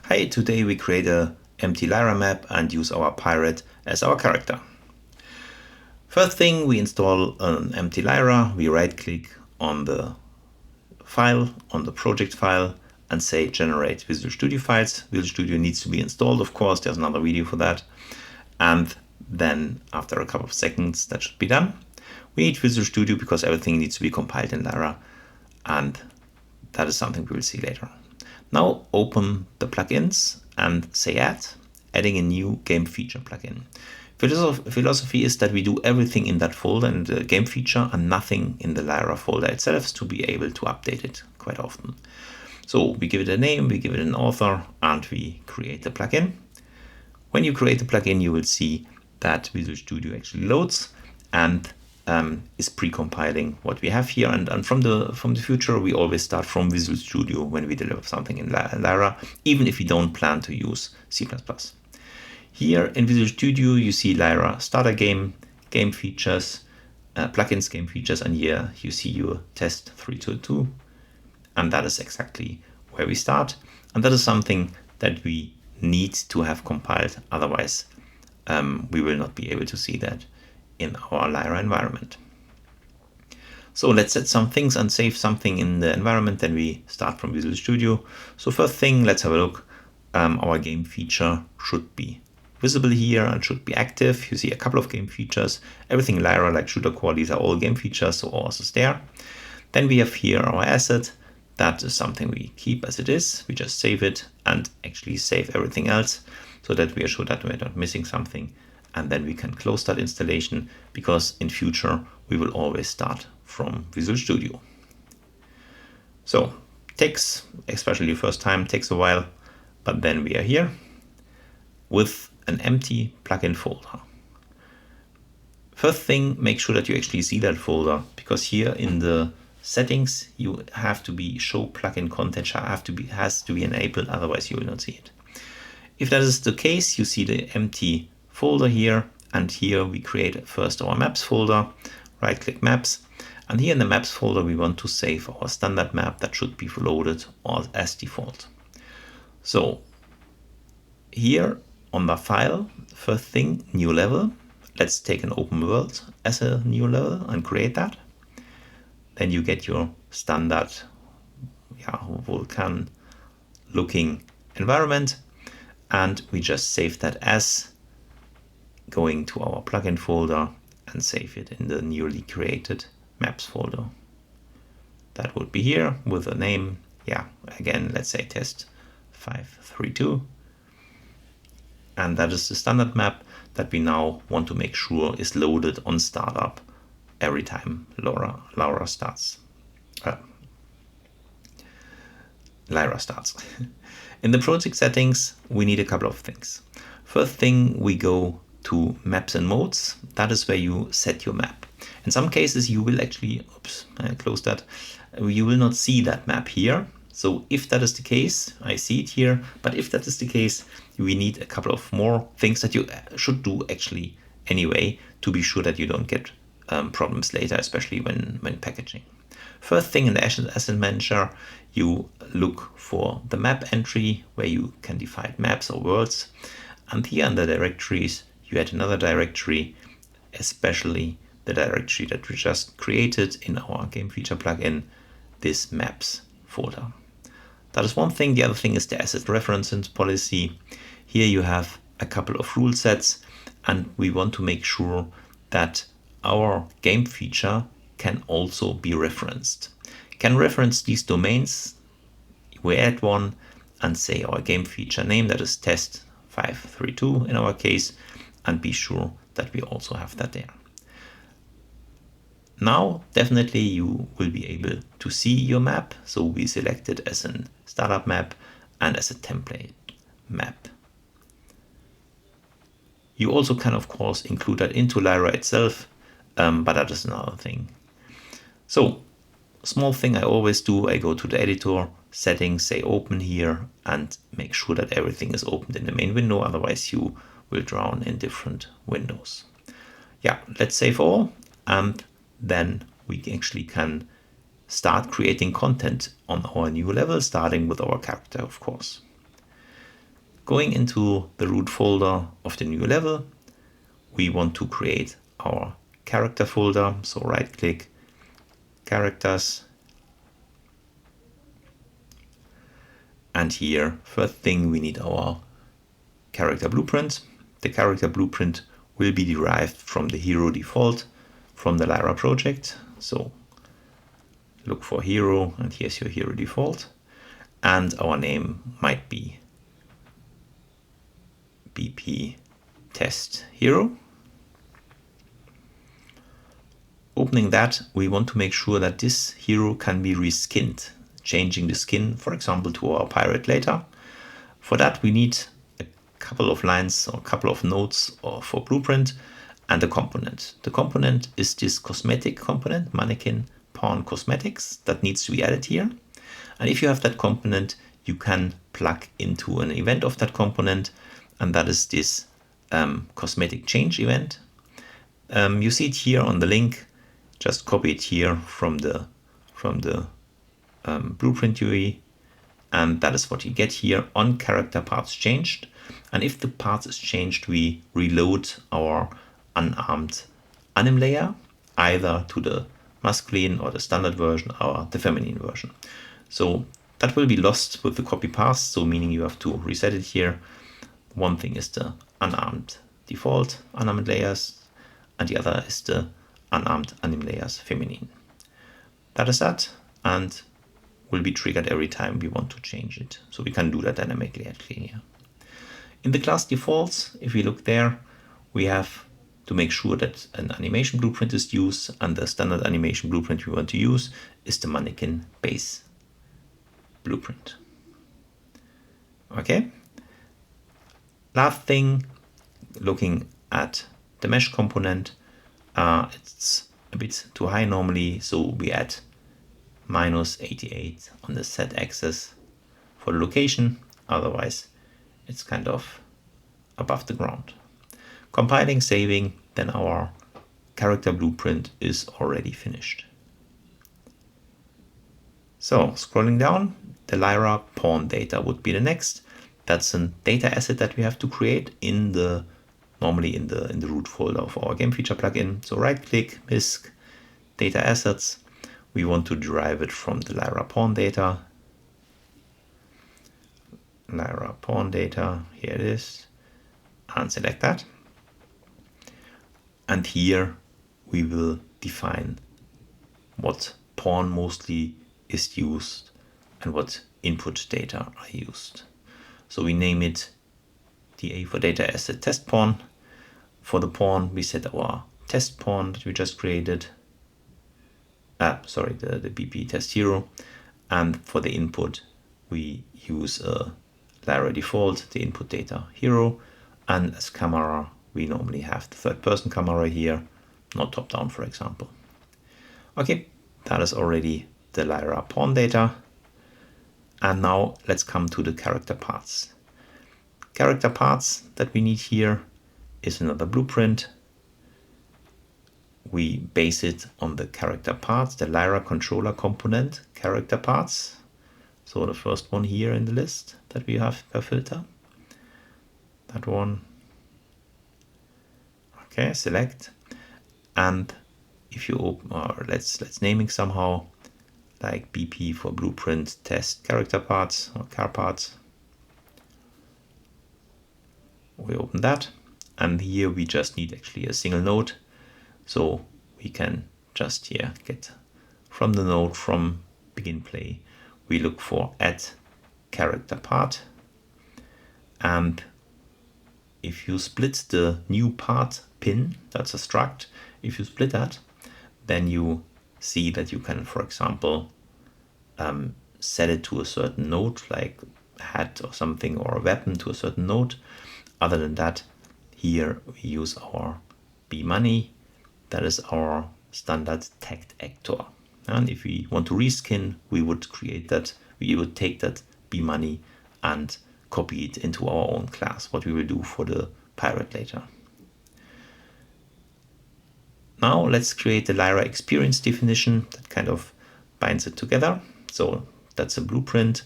Hi, today we create a empty Lyra map and use our pirate as our character. First thing, we install an empty Lyra. We right click on the file, on the project file, and say generate Visual Studio files. Visual Studio needs to be installed, of course, there's another video for that. And then after a couple of seconds, that should be done. We need Visual Studio because everything needs to be compiled in Lyra, and that is something we will see later. Now open the plugins and say adding a new Gamefeature plugin. Philosophy is that we do everything in that folder in the Gamefeature and nothing in the Lyra folder itself to be able to update it quite often. So we give it a name, we give it an author, and we create the plugin. When you create the plugin, you will see that Visual Studio actually loads and is pre-compiling what we have here. And from the future, we always start from Visual Studio when we deliver something in Lyra, even if we don't plan to use C++. Here in Visual Studio, you see Lyra starter game, game features, plugins, game features, and here you see your test 322, and that is exactly where we start. And that is something that we need to have compiled, otherwise we will not be able to see that in our Lyra environment. So let's set some things and save something in the environment, then we start from Visual Studio. So first thing, let's have a look. Our game feature should be visible here and should be active. You see a couple of game features. Everything Lyra, like shooter core, these are all game features, so ours is there. Then we have here our asset. That is something we keep as it is. We just save it and actually save everything else so that we are sure that we're not missing something. And then we can close that installation, because in future we will always start from Visual Studio. So takes, especially first time, takes a while, but then we are here with an empty plugin folder. First thing, make sure that you actually see that folder, because here in the settings you have to be show plugin content has to be enabled, otherwise you will not see it. If that is the case, you see the empty folder here, and here we create first our maps folder, right click maps, and here in the maps folder we want to save our standard map that should be loaded as default. So here on the file, first thing, new level, let's take an open world as a new level and create that. Then you get your standard volcano looking environment, and we just save that as going to our plugin folder and save it in the newly created maps folder. That would be here with a name. Again, let's say test 532. And that is the standard map that we now want to make sure is loaded on startup every time Lyra starts. In the project settings, we need a couple of things. First thing, we go to maps and modes. That is where you set your map. In some cases you will actually, you will not see that map here. So if that is the case, I see it here, but if that is the case, we need a couple of more things that you should do actually anyway to be sure that you don't get problems later, especially when packaging. First thing, in the asset manager, you look for the map entry where you can define maps or worlds, and here under directories you add another directory, especially the directory that we just created in our Gamefeature plugin, this maps folder. That is one thing. The other thing is the asset reference policy. Here you have a couple of rule sets, and we want to make sure that our game feature can also be referenced. Can reference these domains. We add one and say our game feature name, that is test 532 in our case, and be sure that we also have that there. Now definitely you will be able to see your map, so we select it as a startup map and as a template map. You also can of course include that into Lyra itself, but that is another thing. So small thing I always do, I go to the editor, settings, say open here, and make sure that everything is opened in the main window, otherwise you will drown in different windows. Let's save all, and then we actually can start creating content on our new level, starting with our character, of course. Going into the root folder of the new level, we want to create our character folder. So right click, characters. And here, first thing, we need our character blueprint. The character blueprint will be derived from the hero default from the Lyra project. So look for hero, and here's your hero default. And our name might be BP test hero. Opening that, we want to make sure that this hero can be reskinned, changing the skin, for example, to our pirate later. For that, we need a couple of lines or a couple of nodes for blueprint and a component. The component is this cosmetic component, mannequin pawn cosmetics, that needs to be added here. And if you have that component, you can plug into an event of that component, and that is this cosmetic change event. You see it here on the link. Just copy it here from the blueprint UI, and that is what you get here on character parts changed. And if the parts is changed, we reload our unarmed anim layer either to the masculine or the standard version or the feminine version. So that will be lost with the copy path, so meaning you have to reset it here. One thing is the unarmed default unarmed layers, and the other is the unarmed anim layers feminine. That is that, and will be triggered every time we want to change it. So we can do that dynamically actually here. In the class defaults, if we look there, we have to make sure that an animation blueprint is used, and the standard animation blueprint we want to use is the mannequin base blueprint. Okay. Last thing, looking at the mesh component, it's a bit too high normally, so we add -88 on the Z axis for the location, otherwise it's kind of above the ground. Compiling, saving, then our character blueprint is already finished. So scrolling down, the LyraPawnData would be the next. That's a data asset that we have to create normally in the root folder of our Gamefeature plugin. So right click, MISC, data assets. We want to derive it from the LyraPawnData. LyraPawnData, here it is, and select that. And here we will define what pawn mostly is used and what input data are used. So we name it DA for data asset test pawn. For the pawn, we set our test pawn that we just created. The BP test hero. And for the input, we use a Lyra default, the input data hero. And as camera, we normally have the third person camera here, not top down, for example. Okay, that is already the LyraPawnData. And now let's come to the character parts. Character parts that we need here is another blueprint. We base it on the character parts, the Lyra controller component character parts. So the first one here in the list that we have per filter. That one. Okay, select. And if you open, or let's name it somehow, like BP for blueprint test character parts or CharParts. We open that, and here we just need actually a single node, so we can just here get from the node from begin play, we look for add character part, and if you split the new part pin, that's a struct, if you split that, then you see that you can, for example, set it to a certain node, like hat or something, or a weapon to a certain node. Other than that, here we use our bMoney. That is our standard tagged actor. And if we want to reskin, we would create that. We would take that bMoney and copy it into our own class, what we will do for the pirate later. Now let's create the Lyra Experience Definition that kind of binds it together. So that's a blueprint.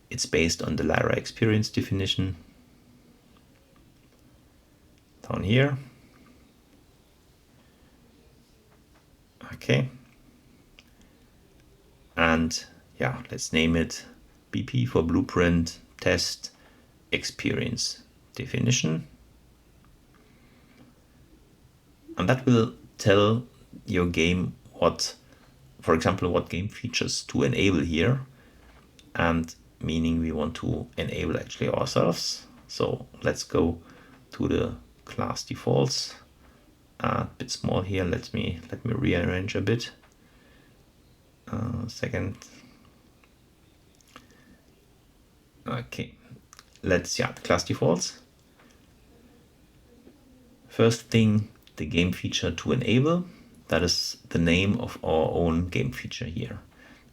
It's based on the Lyra Experience Definition. down here. Okay. And yeah, let's name it BP for blueprint test experience definition. And that will tell your game what, for example, what game features to enable here. And meaning we want to enable actually ourselves. So let's go to the class defaults. A bit small here. Let me rearrange a bit. Second. Okay, let's the class defaults. First thing, the game feature to enable. That is the name of our own game feature here.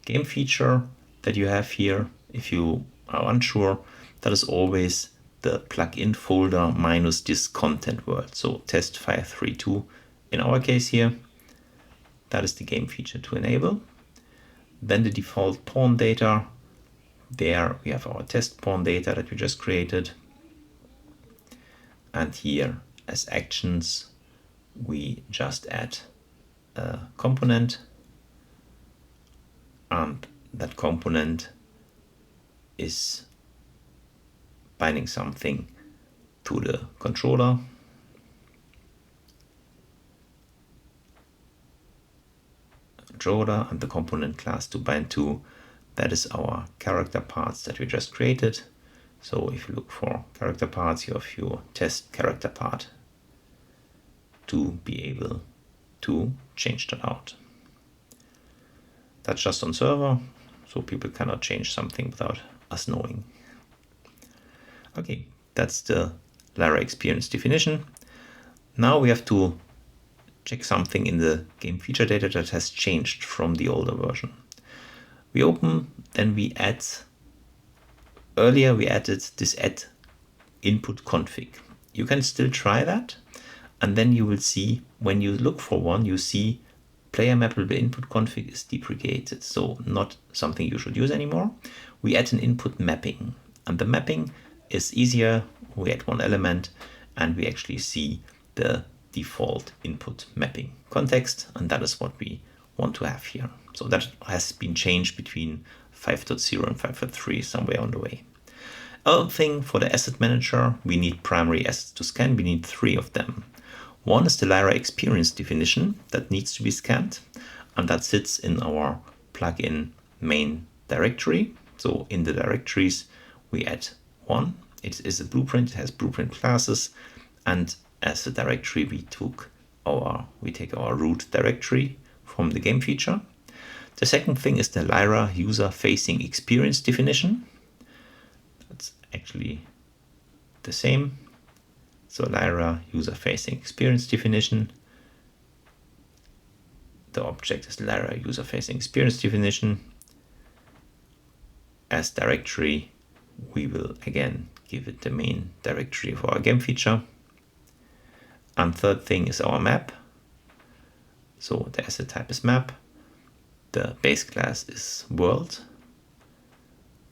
Game feature that you have here, if you are unsure, that is always the plugin folder minus this content world. So test 532 in our case here. That is the game feature to enable. Then the default pawn data. There we have our test pawn data that we just created. And here as actions, we just add a component. And that component is binding something to the controller. And the component class to bind to, that is our character parts that we just created. So if you look for character parts, you have your test character part to be able to change that out. That's just on server, so people cannot change something without us knowing. Okay, that's the Lyra experience definition. Now we have to check something in the game feature data that has changed from the older version. We open, then we add, earlier we added this add input config. You can still try that, and then you will see, when you look for one, you see player mappable input config is deprecated, so not something you should use anymore. We add an input mapping, and the mapping is easier. We add one element, and we actually see the default input mapping context, and that is what we want to have here. So that has been changed between 5.0 and 5.3 somewhere on the way. Other thing, for the asset manager, we need primary assets to scan. We need 3 of them. One is the Lyra experience definition that needs to be scanned, and that sits in our plugin main directory. So in the directories, we add one. It is a blueprint, it has blueprint classes, and as a directory, we take our root directory from the game feature. The second thing is the Lyra user-facing experience definition. That's actually the same. So Lyra user-facing experience definition. The object is Lyra user-facing experience definition. As directory, we will again give it the main directory of our game feature. And third thing is our map. So the asset type is map. The base class is world.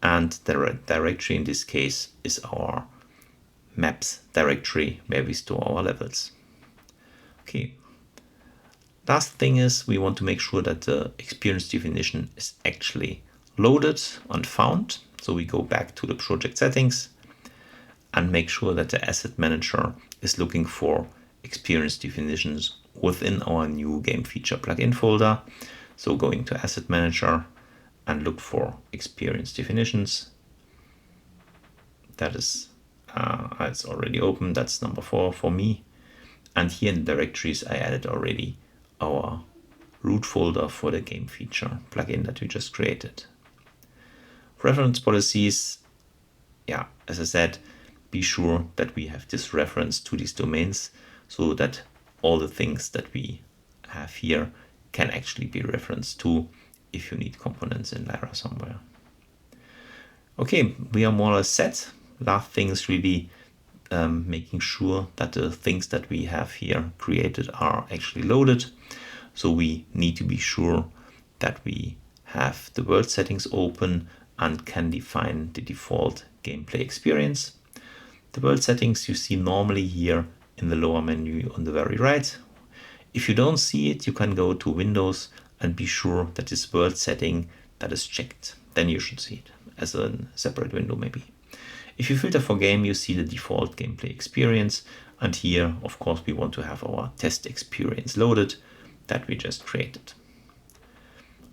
And the directory in this case is our maps directory where we store our levels. Okay. Last thing is we want to make sure that the experience definition is actually loaded and found. So we go back to the project settings and make sure that the asset manager is looking for experience definitions within our new game feature plugin folder. So going to asset manager and look for experience definitions. That is, it's already open. That's number 4 for me. And here in the directories, I added already our root folder for the game feature plugin that we just created. Reference policies, yeah, as I said, be sure that we have this reference to these domains so that all the things that we have here can actually be referenced to if you need components in Lyra somewhere. Okay, we are more or less set. Last thing is really making sure that the things that we have here created are actually loaded. So we need to be sure that we have the world settings open and can define the default gameplay experience. The world settings you see normally here in the lower menu on the very right. If you don't see it, you can go to Windows and be sure that this world setting that is checked. Then you should see it as a separate window maybe. If you filter for game, you see the default gameplay experience. And here, of course, we want to have our test experience loaded that we just created.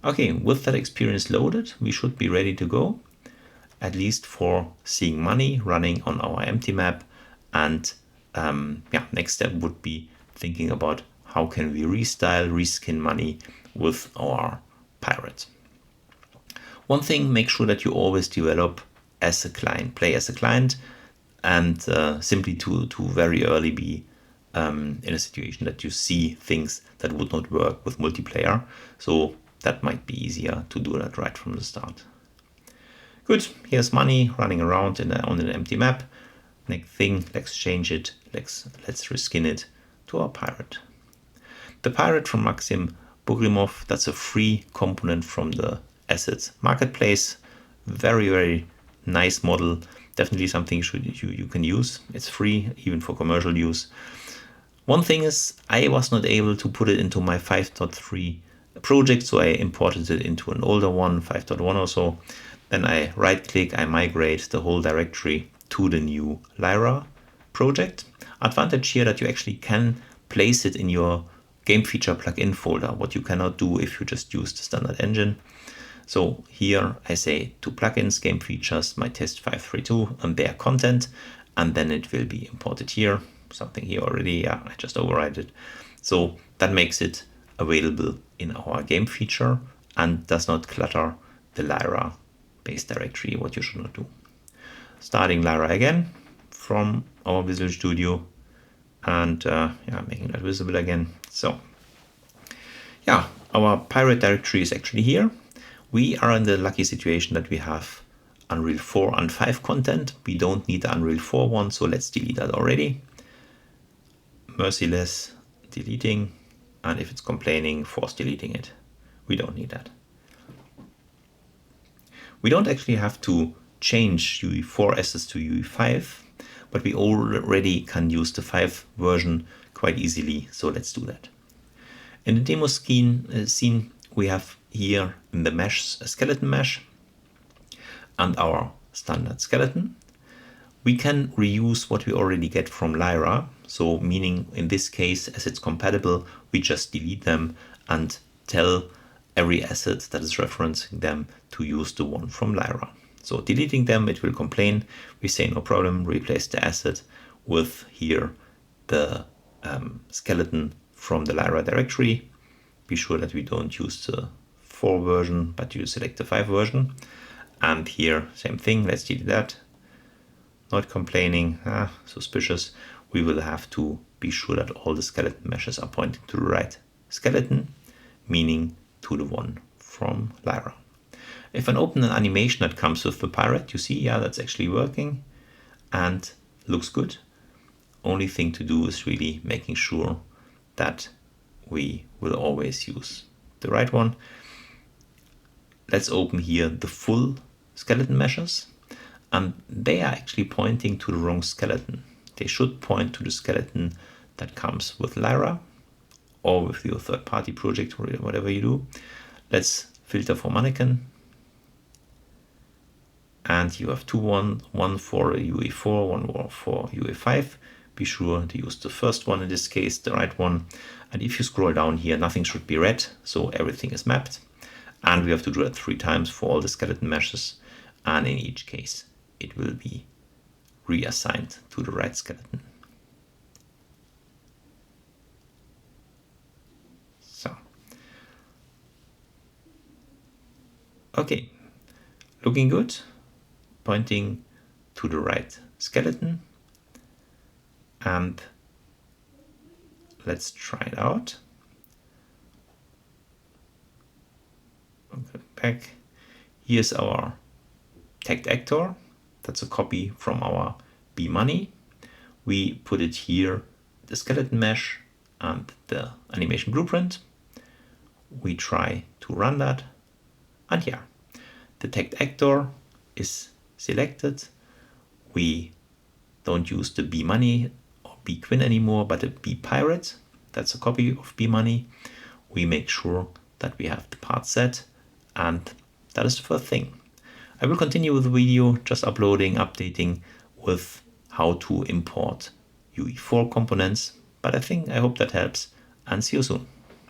Okay, with that experience loaded, we should be ready to go, at least for seeing Manny running on our empty map. And next step would be thinking about how can we restyle, reskin Manny with our pirate. One thing, make sure that you always develop as a client, play as a client, and simply to very early be in a situation that you see things that would not work with multiplayer. So that might be easier to do that right from the start. Good, here's Manny running around on an empty map. Next thing, let's change it. Let's reskin it to our pirate. The pirate from Maxim Bogrimov, that's a free component from the assets marketplace. Very, very nice model. Definitely something you can use. It's free, even for commercial use. One thing is, I was not able to put it into my 5.3 project, so I imported it into an older one, 5.1 or so. Then I right-click, I migrate the whole directory to the new Lyra project. Advantage here that you actually can place it in your Gamefeature plugin folder, what you cannot do if you just use the standard engine. So here I say to plugins, game features, my test 532 and their content, and then it will be imported here. Something here already, yeah, I just override it. So that makes it available in our game feature and does not clutter the Lyra base directory, what you should not do. Starting Lyra again from our Visual Studio and making that visible again. So yeah, our pirate directory is actually here. We are in the lucky situation that we have Unreal 4 and 5 content. We don't need the Unreal 4 one, so let's delete that already. Merciless deleting, and if it's complaining, force deleting it. We don't need that. We don't actually have to change UE4 assets to UE5, but we already can use the 5 version quite easily, so let's do that. In the demo scene, we have here in the mesh a skeleton mesh and our standard skeleton. We can reuse what we already get from Lyra, so meaning in this case, as it's compatible, we just delete them and tell every asset that is referencing them to use the one from Lyra. So deleting them, it will complain. We say no problem, replace the asset with here the skeleton from the Lyra directory. Be sure that we don't use the 4 version, but you select the 5 version. And here, same thing, let's delete that. Not complaining, suspicious. We will have to be sure that all the skeleton meshes are pointing to the right skeleton, meaning to the one from Lyra. If I open an animation that comes with the pirate, you see, yeah, that's actually working and looks good. Only thing to do is really making sure that we will always use the right one. Let's open here the full skeleton meshes, and they are actually pointing to the wrong skeleton. They should point to the skeleton that comes with Lyra or with your third-party project or whatever you do. Let's filter for mannequin. And you have one for UE4, one for UE5. Be sure to use the first one in this case, the right one. And if you scroll down here, nothing should be red, so everything is mapped. And we have to do that 3 times for all the skeleton meshes. And in each case, it will be reassigned to the right skeleton. So, okay, looking good, pointing to the right skeleton. And let's try it out. Okay, back. Here's our tagged actor. That's a copy from our Manny. We put it here, the skeleton mesh and the animation blueprint. We try to run that. And yeah, the tagged actor is selected. We don't use the Manny or B Quinn anymore, but a B Pirate. That's a copy of B Money. We make sure that we have the part set, and that is the first thing. I will continue with the video, just uploading, updating with how to import UE4 components, but I hope that helps, and see you soon.